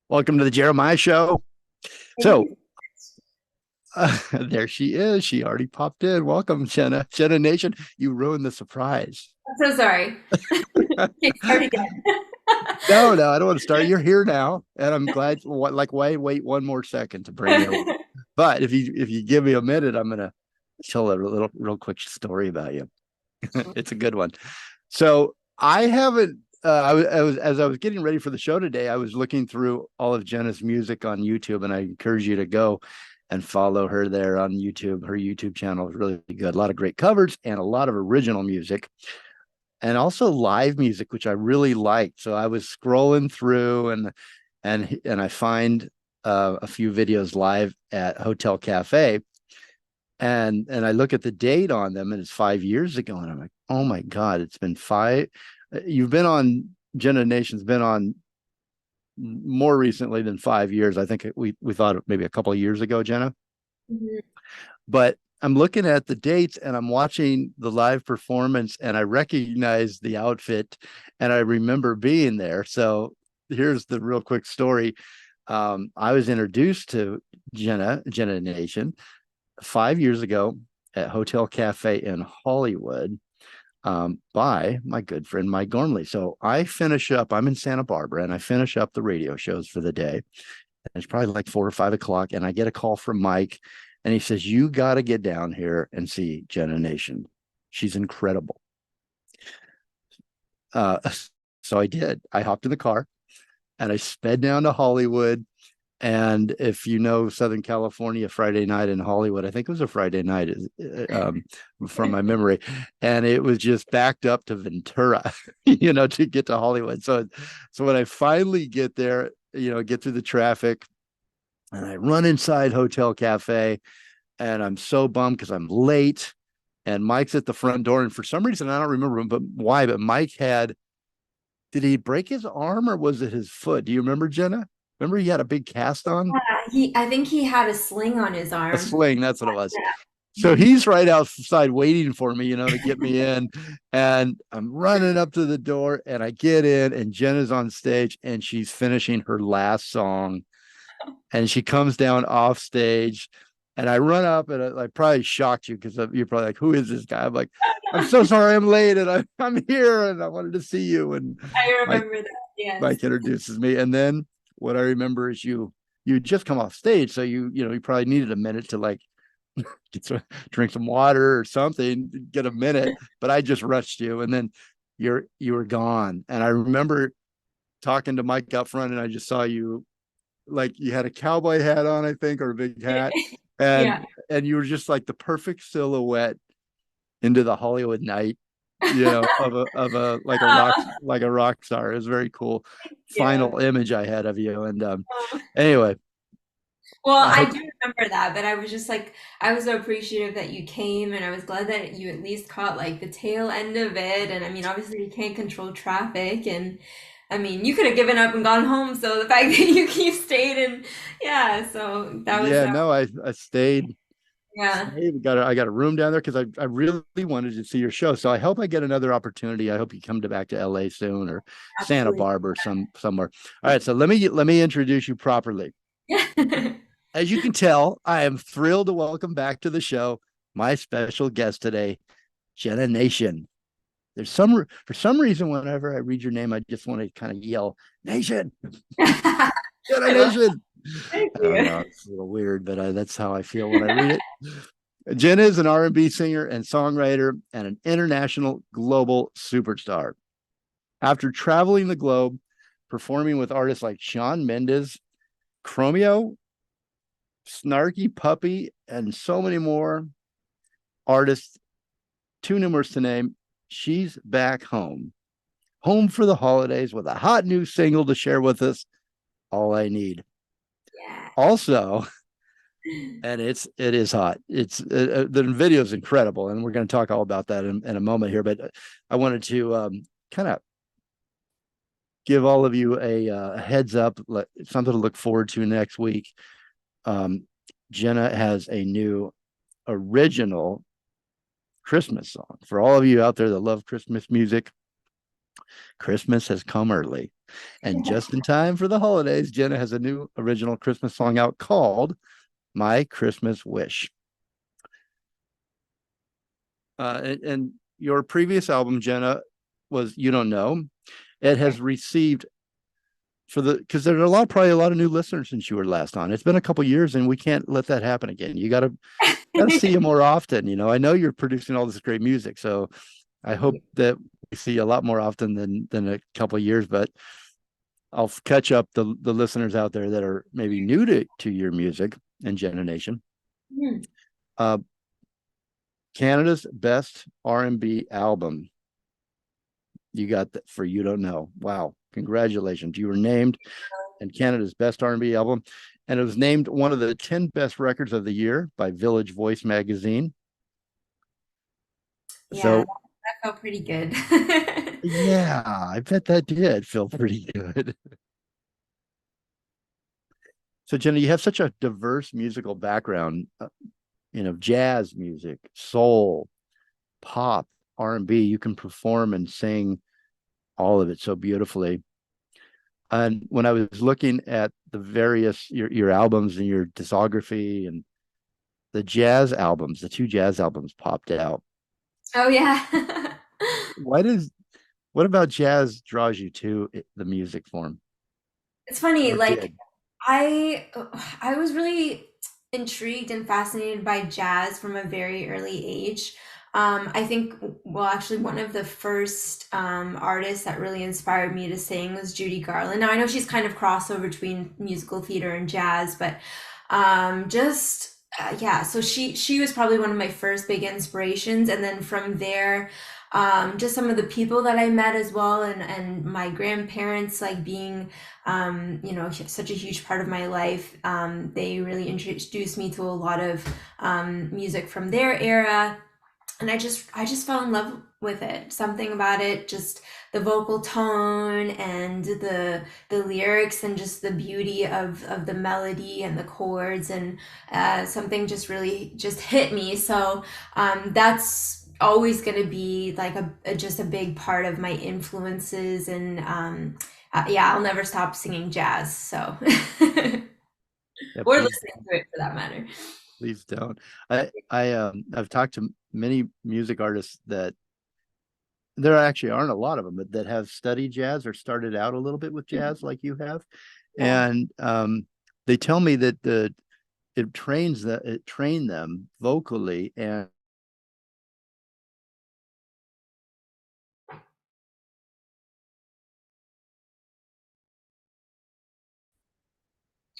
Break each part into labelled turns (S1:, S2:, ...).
S1: Welcome to the Jeremiah Show.
S2: Thank
S1: So
S2: you.
S1: there she is. She already popped in. Welcome, Jenna. Jenna Nation. You ruined the surprise.
S2: I'm so sorry. Okay, start again.
S1: No, I don't want to start. You're here now, and I'm glad. Wait one more second to bring you. But if you give me a minute, I'm gonna tell a real quick story about you. It's a good one. So I haven't. I was as I was getting ready for the show today. I was looking through all of Jenna's music on YouTube, and I encourage you to go and follow her there on YouTube. Her YouTube channel is really good. A lot of great covers and a lot of original music, and also live music, which I really liked. So I was scrolling through, and I find a few videos live at Hotel Cafe, and I look at the date on them, and it's 5 years ago, and I'm like, oh my god, it's been five. You've been on Jenna Nation's been on more recently than 5 years. I think we thought maybe a couple of years ago, Jenna.
S2: Mhm.
S1: But I'm looking at the dates and I'm watching the live performance, and I recognize the outfit and I remember being there. So here's the real quick story. I was introduced to Jenna Nation 5 years ago at Hotel Cafe in Hollywood, by my good friend Mike Gormley. So I finish up, I'm in Santa Barbara, and I finish up the radio shows for the day. And it's probably like 4 or 5 o'clock. And I get a call from Mike, and he says, "You got to get down here and see Jenna Nation. She's incredible." Uh, so I did. I hopped in the car and I sped down to Hollywood. And if you know Southern California, Friday night in Hollywood, I think it was a Friday night, um, from my memory, and it was just backed up to Ventura, to get to Hollywood. So when I finally get there, get through the traffic, and I run inside Hotel Cafe, and I'm so bummed because I'm late, and Mike's at the front door, and for some reason I don't remember but why, but Mike had did he break his arm or was it his foot? Do you remember, Jenna? Remember he had a big cast on?
S2: I think he had a sling on his
S1: A
S2: arm.
S1: sling, that's what it was. So
S2: Yeah.
S1: he's right outside waiting for me, to get me in. And I'm running up to the door and I get in, and Jenna's on stage and she's finishing her last song. And she comes down off stage, and I run up, and I probably shocked you because you're probably like, "Who is this guy?" I'm like, "I'm so sorry, I'm late, and I'm here, and I wanted to see you." And
S2: I
S1: Mike
S2: remember that. Yes.
S1: Mike introduces me, and then what I remember is you just come off stage, so you probably needed a minute to like drink some water or something, get a minute. But I just rushed you, and then you were gone. And I remember talking to Mike up front, and I just saw you, like you had a cowboy hat on, I think, or a big hat,
S2: Yeah.
S1: and you were just like the perfect silhouette into the Hollywood night, of a like a rock star. It was very cool.
S2: Yeah.
S1: Final image I had of you, and anyway,
S2: Well,
S1: I
S2: I
S1: hope.
S2: do remember that, but I was just like, I was so appreciative that you came, and I was glad that you at least caught like the tail end of it. And I mean, obviously, you can't control traffic, and I mean, you could have given up and gone home. So the fact that you stayed, and yeah, so that was
S1: Yeah, no, I stayed.
S2: yeah,
S1: I got a room down there because I really wanted to see your show. So I hope I get another opportunity. I hope you come back to LA soon, or Santa
S2: absolutely.
S1: Barbara, or somewhere. All right, so let me introduce you properly.
S2: Yeah.
S1: As you can tell, I am thrilled to welcome back to the show my special guest today, Jenna Nation. For some reason, whenever I read your name, I just want to kind of yell, "Nation, Jenna
S2: I love
S1: Nation."
S2: thank
S1: I don't
S2: you.
S1: know, it's a little weird, but that's how I feel when I read it. Jenna is an R&B singer and songwriter and an international global superstar. After traveling the globe, performing with artists like Shawn Mendes, Chromeo, Snarky Puppy, and so many more artists, too numerous to name, she's back home for the holidays with a hot new single to share with us, All I Need.
S2: Yeah.
S1: Also, and it is hot. It's the video is incredible, and we're going to talk all about that in a moment here. But I wanted to kind of give all of you a heads up, something to look forward to next week. Um, Jenna has a new original Christmas song for all of you out there that love Christmas music. Christmas has come early. And just in time for the holidays, Jenna has a new original Christmas song out called My Christmas Wish. And your previous album, Jenna, was You Don't Know. It has received for the because there are probably a lot of new listeners since you were last on. It's been a couple years, and we can't let that happen again. You gotta see you more often. I know you're producing all this great music, so I hope that we see you a lot more often than a couple of years. But I'll catch up the listeners out there that are maybe new to your music and Jenna Nation.
S2: Hmm.
S1: Uh, Canada's best R&B album. You got that for You Don't Know. Wow. Congratulations. You were named in Canada's best R&B album, and it was named one of the 10 best records of the year by Village Voice magazine.
S2: Yeah,
S1: So,
S2: that felt pretty good.
S1: yeah, I bet that did feel pretty good. So, Jenna, you have such a diverse musical background, jazz music, soul, pop, R&B. You can perform and sing all of it so beautifully. And when I was looking at the various your albums and your discography and the jazz albums, the two jazz albums popped out.
S2: Oh yeah.
S1: Why does what about jazz draws you to the music form
S2: It's funny,
S1: or
S2: like
S1: did?
S2: I I was really intrigued and fascinated by jazz from a very early age. I think, well, actually, one of the first artists that really inspired me to sing was Judy Garland. Now, I know she's kind of crossover between musical theater and jazz, but just yeah. So she was probably one of my first big inspirations, and then from there, just some of the people that I met as well, and my grandparents like being such a huge part of my life. They really introduced me to a lot of music from their era, and I just fell in love with it. Something about it, just the vocal tone and the lyrics and just the beauty of the melody and the chords, and something just really just hit me. So that's always going to be like just a big part of my influences, and yeah, I'll never stop singing jazz. So
S1: Yeah,
S2: or
S1: please,
S2: listening to it for that matter.
S1: please don't. I've talked to many music artists that there actually aren't a lot of them, but that have studied jazz or started out a little bit with jazz like you have.
S2: Yeah.
S1: And they tell me that it trained them vocally. And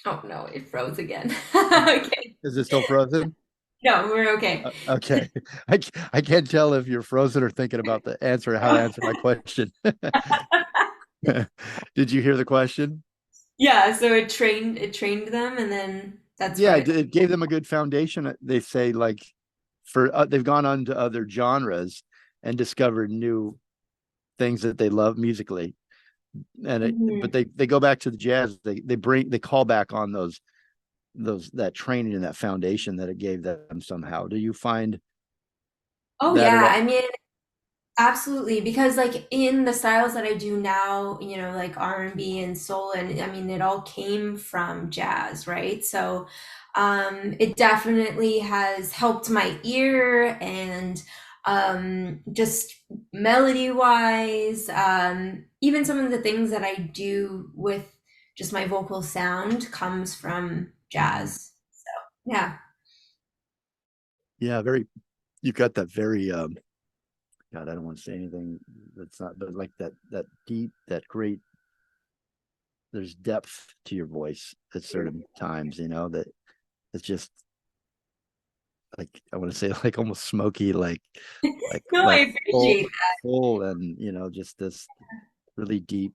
S2: Oh no, it froze again. Okay.
S1: is it still frozen?
S2: No, we're okay.
S1: Okay. I can't tell if you're frozen or thinking about the answer, how to answer my question. Did you hear the question?
S2: Yeah, so it trained them, and then that's
S1: Yeah,
S2: what.
S1: it gave them a good foundation. They say like for they've gone on to other genres and discovered new things that they love musically. But
S2: Mhm.
S1: they go back to the jazz. They call back on those that training and that foundation that it gave them somehow. Do you find
S2: Oh
S1: that at
S2: yeah,
S1: all?
S2: I mean, absolutely, because like in the styles that I do now, like R&B and soul, and I mean it all came from jazz, right? So it definitely has helped my ear, and just melody wise, even some of the things that I do with just my vocal sound comes from jazz. So yeah.
S1: Yeah, very. You've got that very. God, I don't want to say anything that's not, but like that deep, that great. There's depth to your voice at certain times. That it's just like I want to say like almost smoky, like
S2: No, I
S1: like
S2: appreciate that.
S1: full, and just this really deep,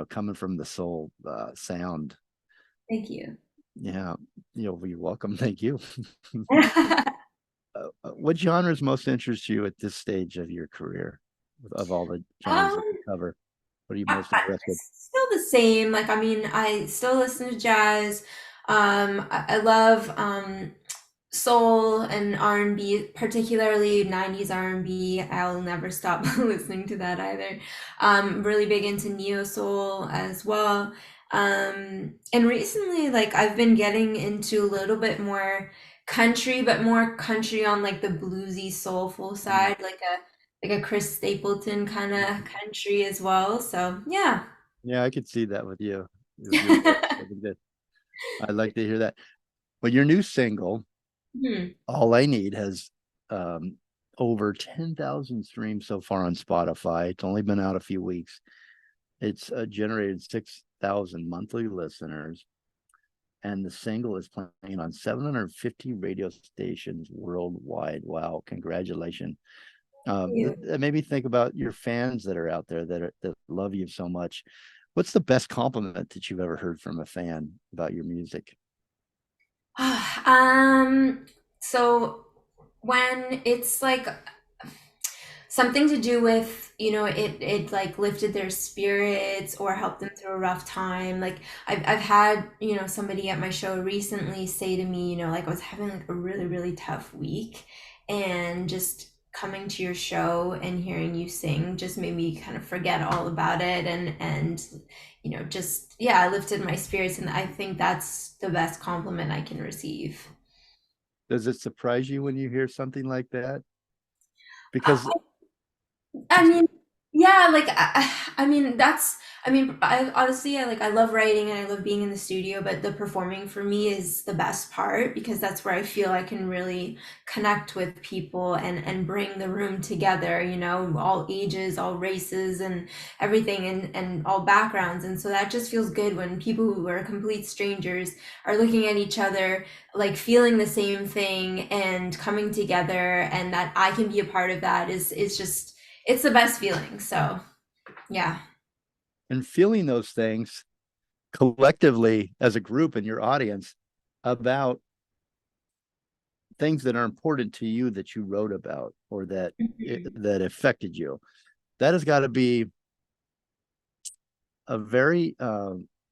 S1: coming from the soul sound.
S2: Thank you.
S1: Yeah, you're welcome. Thank you. What genres most interest you at this stage of your career, of all the genres that you
S2: Um,
S1: cover? What are you
S2: I,
S1: most
S2: I,
S1: interested?
S2: it's still the same. I mean, I still listen to jazz. I love soul and R&B, particularly 90s R&B. I'll never stop listening to that either. Really big into neo soul as well. And recently, like I've been getting into a little bit more country, but more country on like the bluesy, soulful
S1: Mm.
S2: side, like a Chris Stapleton kind of country as well. So yeah.
S1: Yeah, I could see that with you, with your voice. I think that I'd like to hear that. Well, your new single,
S2: Hmm.
S1: All I Need, has um, over 10,000 streams so far on Spotify. It's only been out a few weeks. It's generated 6,000 monthly listeners, and the single is playing on 750 radio stations worldwide. Wow, congratulations. That made me think about your fans that are out there that love you so much. What's the best compliment that you've ever heard from a fan about your music?
S2: Um, so when it's like something to do with, it like lifted their spirits or helped them through a rough time. Like I've had, somebody at my show recently say to me, like I was having like a really, really tough week, and just coming to your show and hearing you sing just made me kind of forget all about it, and just yeah, I lifted my spirits, and I think that's the best compliment I can receive.
S1: Does it surprise you when you hear something like that? Because
S2: Uh, I mean, yeah, like I mean that's I mean I honestly I love writing and I love being in the studio, but the performing for me is the best part because that's where I feel I can really connect with people and bring the room together, all ages, all races and everything and all backgrounds. And so that just feels good when people who are complete strangers are looking at each other like feeling the same thing and coming together, and that I can be a part of that is just it's the best feeling. So yeah.
S1: and feeling those things collectively as a group in your audience about things that are important to you that you wrote about or
S2: Mhm.
S1: that affected you, that has got to be a very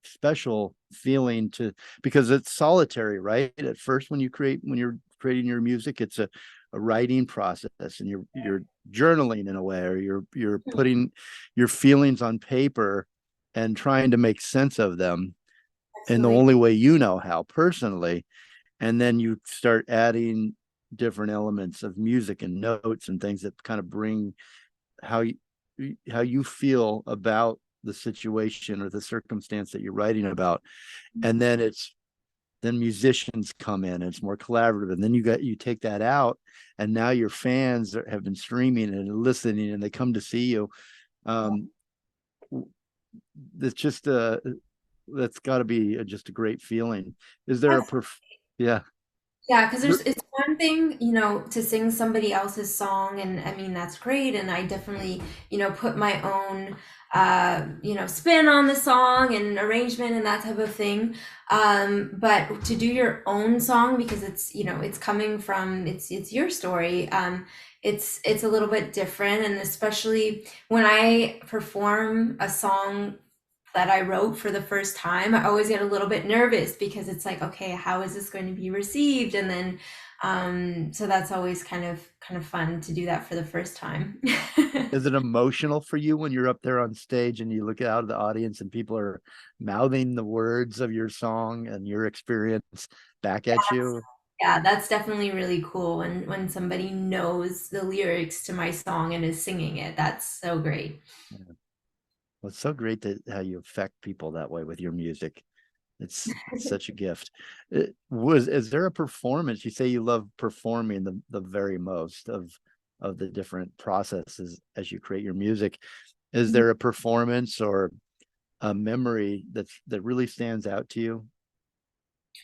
S1: special feeling to, because it's solitary, right? At first, when you're creating your music, it's a writing process, and you're journaling in a way, or you're putting your feelings on paper and trying to make sense of them in the
S2: Absolutely.
S1: only way you know how, personally. And then you start adding different elements of music and notes and things that kind of bring how you how you feel about the situation or the circumstance that you're writing about. And then musicians come in and it's more collaborative, and then you take that out, and now your fans have been streaming and listening, and they come to see you. um that's just that's got to be just a great feeling. Is there a yeah.
S2: Yeah, because it's one thing, to sing somebody else's song, and I mean that's great, and I definitely, put my own, spin on the song and arrangement and that type of thing. But to do your own song because it's coming from it's your story. It's a little bit different, and especially when I perform a song that I wrote for the first time, I always get a little bit nervous because it's like, okay, how is this going to be received? And then, so that's always kind of fun to do that for the first time.
S1: Is it emotional for you when you're up there on stage and you look out of the audience and people are mouthing the words of your song and your experience back at you?
S2: Yeah, that's definitely really cool when somebody knows the lyrics to my song and is singing it. That's so great.
S1: Yeah. Well, it's so great that how you affect people that way with your music. It's such a gift. Is there a performance? You say you love performing the very most of the different processes as you create your music. Is there a performance or a memory that really stands out to you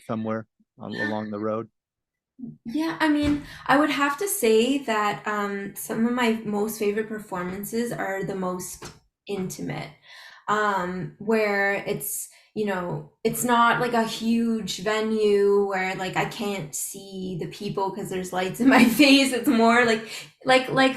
S1: somewhere along the road?
S2: Yeah, I mean, I would have to say that some of my most favorite performances are the most intimate, where it's not like a huge venue where like I can't see the people because there's lights in my face. It's more like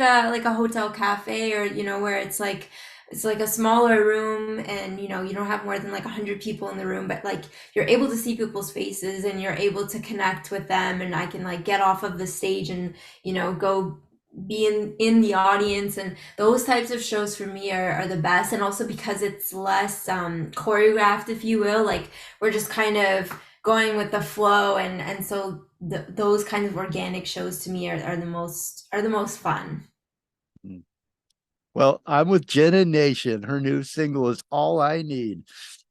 S2: a hotel cafe, or where it's like it's like a smaller room, and you don't have more than like 100 people in the room, but like you're able to see people's faces and you're able to connect with them, and I can like get off of the stage and go be in the audience. And those types of shows for me are the best, and also because it's less choreographed, if you will. Like we're just kind of going with the flow, and so those kinds of organic shows to me are the most fun.
S1: Mm. Well, I'm with Jenna Nation. Her new single is All I Need.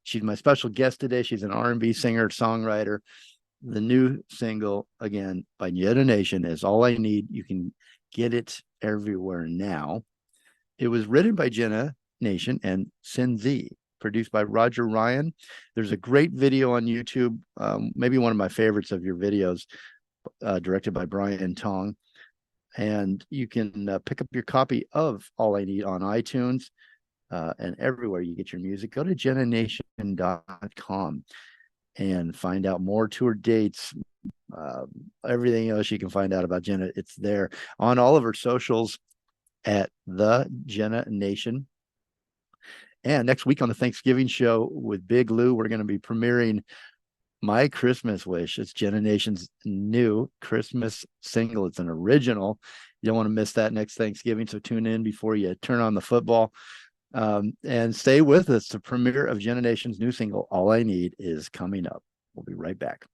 S1: She's my special guest today. She's an R&B singer, songwriter. The new single, again, by Jenna Nation is All I Need. You can get it everywhere now. It was written by Jenna Nation and Cindy, produced by Roger Ryan. There's a great video on YouTube, maybe one of my favorites of your videos, directed by Brian Tong. And you can pick up your copy of All I Need on iTunes and everywhere you get your music. Go to jennanation.com and find out more tour dates, everything else you can find out about Jenna. It's there on all of her socials at the Jenna Nation. And next week on the Thanksgiving show with Big Lou, we're going to be premiering My Christmas Wish. It's Jenna Nation's new Christmas single. It's an original. You don't want to miss that next Thanksgiving. So tune in before you turn on the football. And stay with us. The premiere of Jenna Nation's new single, All I Need, is coming up. We'll be right back.